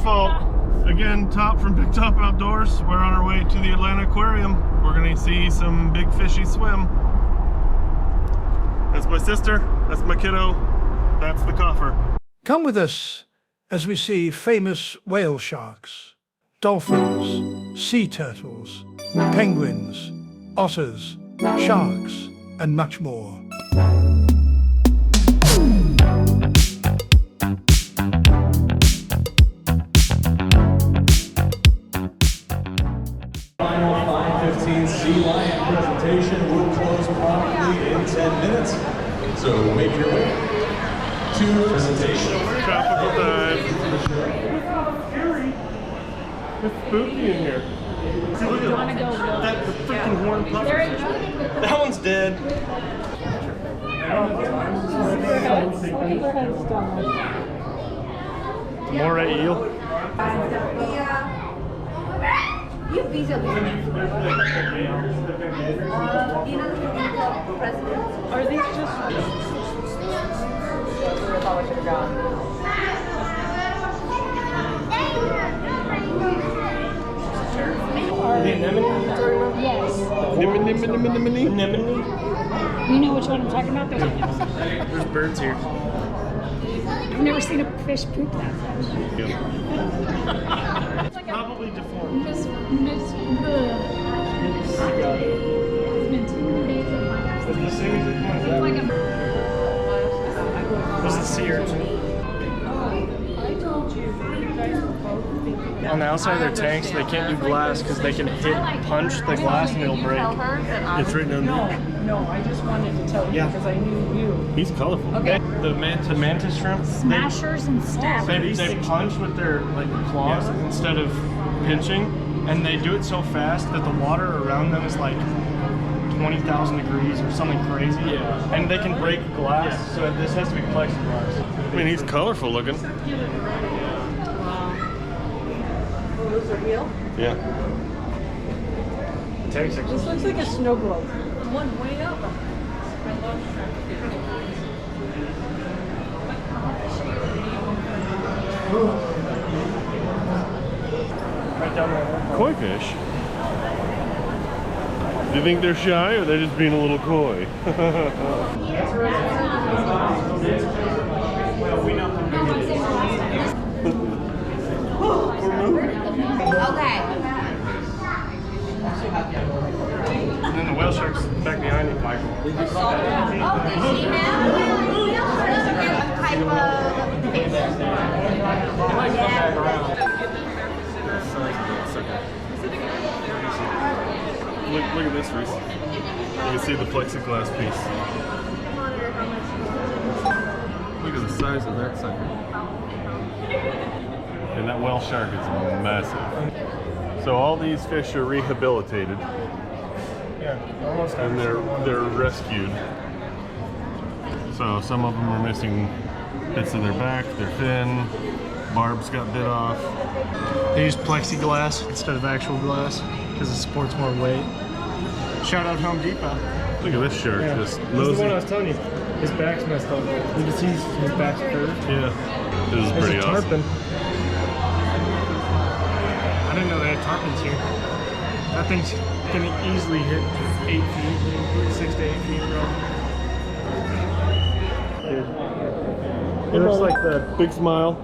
fault. Again, Top from Big Top Outdoors. We're on our way to the Atlanta Aquarium. We're gonna see some big fishy swim. That's my sister, that's my kiddo, that's the coffer. Come with us as we see famous whale sharks, dolphins, sea turtles, penguins, otters, sharks, and much more. Final 5:15 sea lion presentation will close promptly in 10 minutes. So make your way to presentation. Tropical dive. It's spooky in here. Look at that freaking horn puffer. That one's dead. Moray eel. You visa presidents? Are these just? Probably should have gone. The anemone? Yes. Anemone? You know which one I'm talking about? There's birds here. I've never seen a fish poop that much. Probably deformed. It's As soon as it comes out. like a... What's the sea urchin? On the outside of their tanks, they can't do glass because they can punch the glass and it'll break. It's written under. No, I just wanted to tell you because I knew you. He's colorful. Okay. The mantis shrimp. Smashers and stabbers. They punch with their claws instead of pinching, and they do it so fast that the water around them is like 20,000 degrees or something crazy. Yeah. And they can break glass, so this has to be plexiglass. I mean, he's colorful looking. Those are real? Yeah. This looks like a snow globe. One way up. Right down there. Koi fish? Do you think they're shy, or are they just being a little coy? Okay. And then the whale shark's back behind you, Michael. Oh, did she now? Type of fish. It might come back around. Look at this, Reese. You can see the plexiglass piece. Look at the size of that sucker. And that whale shark is massive. So all these fish are rehabilitated. Yeah, almost. And they're rescued. So some of them are missing bits of their back, their fin, barbs got bit off. They use plexiglass instead of actual glass because it supports more weight. Shout out Home Depot. Look at this shark, just This is nosy. the one I was telling you. His back's messed up. You can see his back's curved. Yeah, this is There's pretty a awesome. tarpon. I didn't know they had tarpons here. That thing's gonna easily hit 8 feet, 6 to 8 feet, bro. He looks like the big smile.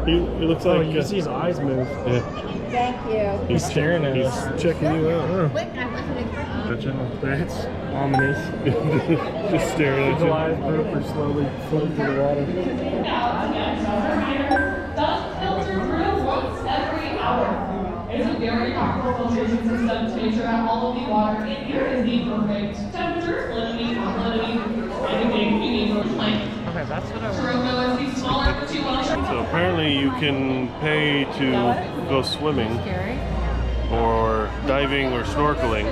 He looks Oh, like you can see his eyes move. yeah. Thank you. He's staring at He's us. checking you out. Huh? That's ominous. Just staring at you. Goliath grouper slowly floating through the water. It's a very powerful filtration system to make sure that all of the water in here is the perfect temperature, salinity, anything you need for plant. Okay, that's what I was. Romo is the smaller for 2 well. So apparently you can pay to go swimming or diving or snorkeling.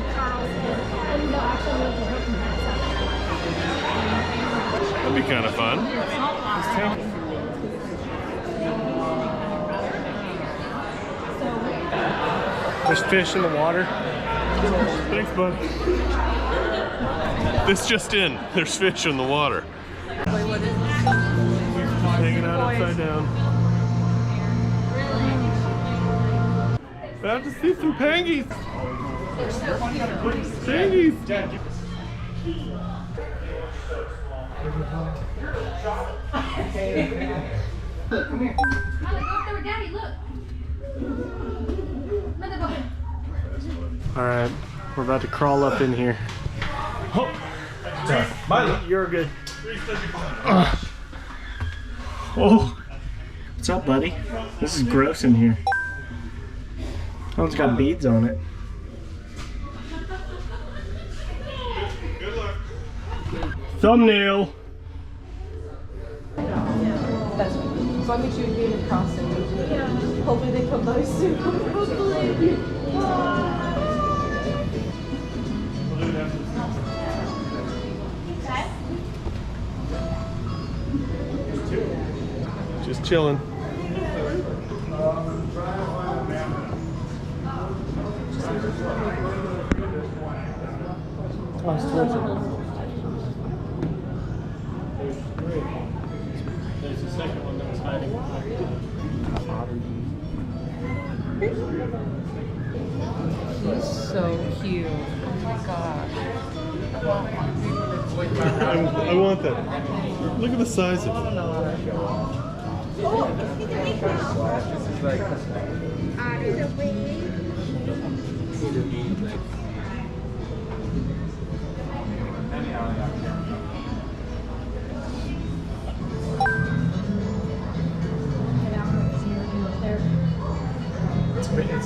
That'd be kind of fun. There's fish in the water. Thanks, bud. This just in. There's fish in the water. Hanging out upside down. About to see some pangies. Pangies. Look, come here. Mother, go up there with Daddy, look. Mother, go. All right, we're about to crawl up in here. Oh, you're good. Oh, what's up, buddy? This is gross in here. That one's got beads on it. Thumbnail. That's so I make sure you get in crossing. Yeah. Hopefully they come by soon. Hopefully. Just chilling. There's the second one that was hiding. He's so cute. Oh my gosh. I want that. Look at the size of it.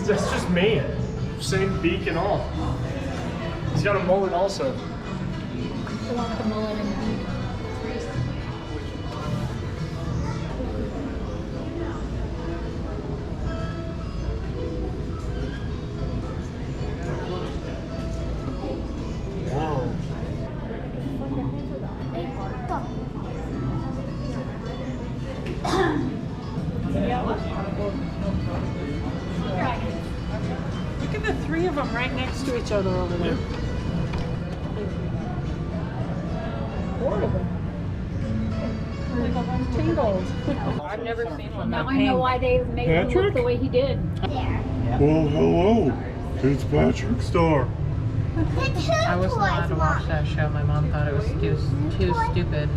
It's just me. Same beak and all. He's got a mullet also. I want the mullet and the beak. Look at the three of them right next to each other over there. Four of them. Like I'm tangled. I've never seen one. Now I know why they made him look the way he did. Well, hello. It's Patrick Star. I wasn't allowed to watch that show. My mom thought it was too stupid.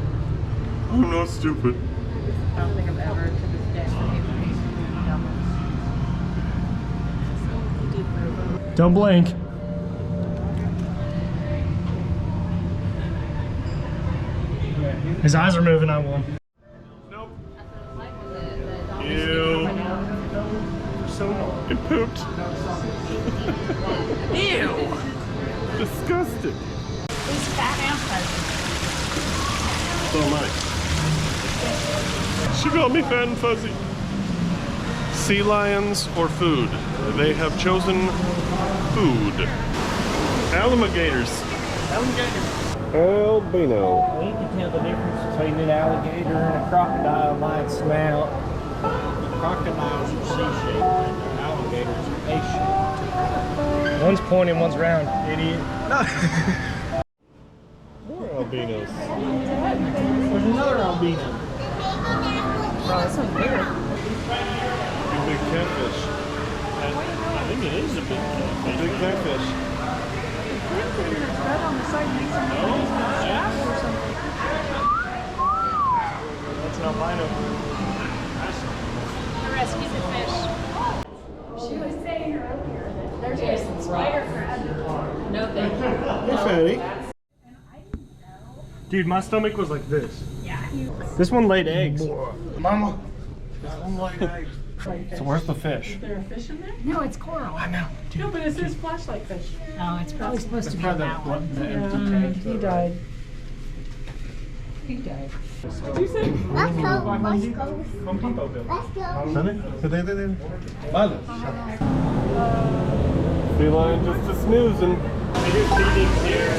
I'm not stupid. I don't think I've ever to this day seen it. Don't blink. His eyes are moving, I won. Nope. Ew. It pooped. Ew! Disgusting. He's fat and fuzzy. So am I. She got me fat and fuzzy. Sea lions or food? They have chosen food. Alligators. Albino. Well, you can tell the difference between an alligator and a crocodile by its snout. The crocodiles are C-shaped and the alligators are A-shaped. One's pointing, one's round, idiot. More albinos. There's another albino. Oh, this one's bigger. Big catfish. I think it is a big catfish. Big catfish. That's an albino. I rescued the fish. She was saying earlier that there's some spider crab. No thank you. Hey, Fatty. Dude, my stomach was like this. Yeah. This one laid eggs. Mama. So where's the fish? Is there a fish in there? No, it's coral. I know. No, but it says flashlight fish. Oh, it's probably supposed to be that one. The empty Yeah, tank. he died. He died. What'd you say? Let's go. Home Depot bill. Let's go. Mother. Sea lion just a snoozing. They do feedings here.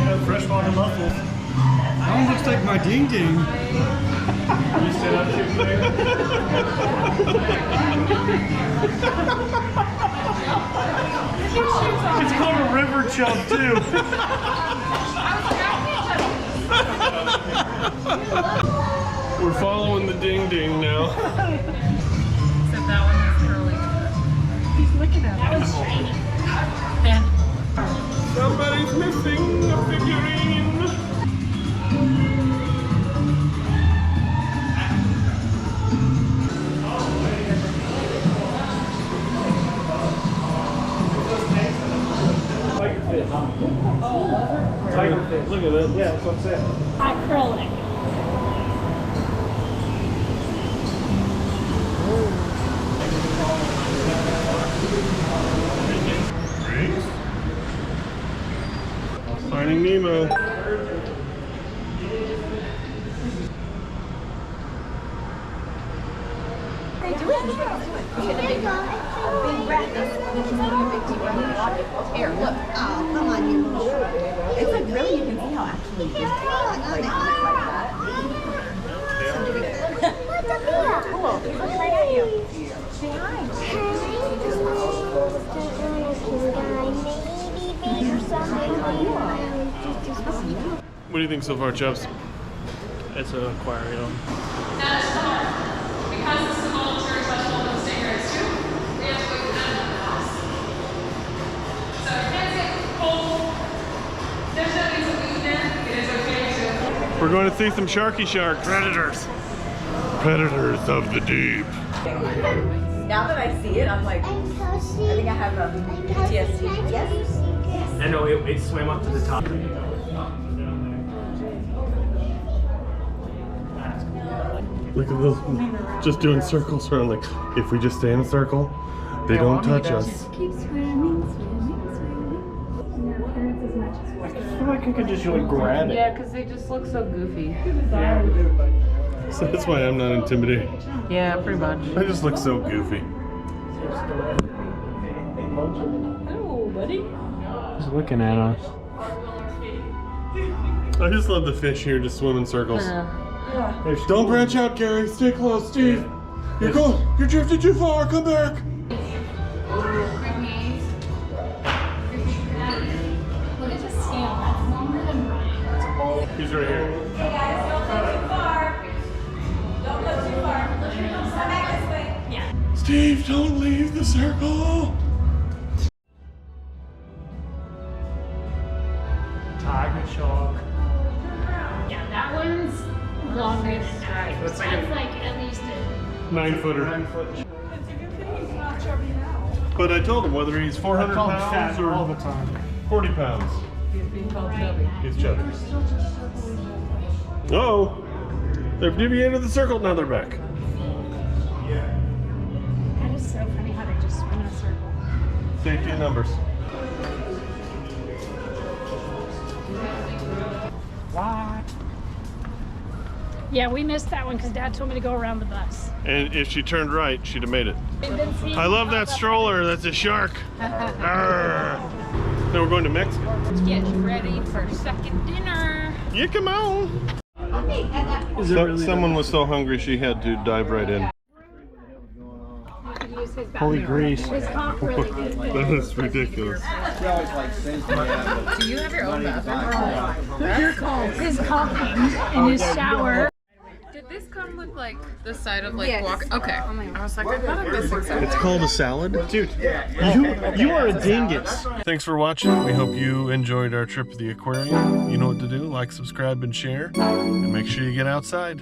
And freshwater mussels. That one looks like my ding ding. You sit up too quick. It's called a river chub too. We're following the ding ding now. Except that one was curly. He's looking at it. That was shiny. Somebody's missing a figurine. Look at it. Yeah, that's what I'm saying. Acrylic. Finding Nemo. Here, look. Oh, come on, you little shark. It's like really, you can see how actually like cool. He looks right at you. Say hi. What do you think so far, Chubbs? It's an aquarium. Now, summer, because this is a voluntary festival that the state grants to, we have to wait for that to pass. So if it's cold, there's no things that we can do. It is okay to. We're going to see some sharky sharks. Predators. Predators of the deep. Now that I see it, I'm like, I think I have a PTSD. Yes? I know it swam up to the top. Look at those, just doing circles around. Like, if we just stay in a circle, they don't touch us. Keep swimming, swimming, swimming. I feel like I could just really grab it. Yeah, because they just look so goofy. So that's why I'm not intimidated. Yeah, pretty much. I just look so goofy. Oh, buddy. He's looking at us. I just love the fish here just swim in circles. Yeah. Don't branch out, Gary. Stay close, Steve. You're going. You're drifting too far. Come back. Look at the scale. That's longer than mine. He's right here. Hey guys, don't go too far. Don't go too far. Come back this way. Yeah. Steve, don't leave the circle. Tiger shark. Yeah, that one's longest. That's That's like at least a 9-footer. 9 foot. But I told him whether he's 400 pounds or all the time. 40 pounds. He's being called chubby. He's chubby. Oh, they've deviated the circle. Now they're back. That is so funny how they just swim in a circle. Safety in numbers. What? Yeah, we missed that one because Dad told me to go around the bus. And if she turned right, she'd have made it. I love that stroller. That's a shark. Arr. Now we're going to Mexico. Let's get ready for second dinner. Yeah, come on. Someone was so hungry she had to dive right in. Holy grease. His comp really did. That is ridiculous. Do you have your own bathroom? His comp in his shower. Did this come with like the side of like Yes. walk? Okay. I was like, I thought I'm missing something. It's called a salad? Dude, you are a dingus. Thanks for watching. We hope you enjoyed our trip to the aquarium. You know what to do. Like, subscribe, and share. And make sure you get outside.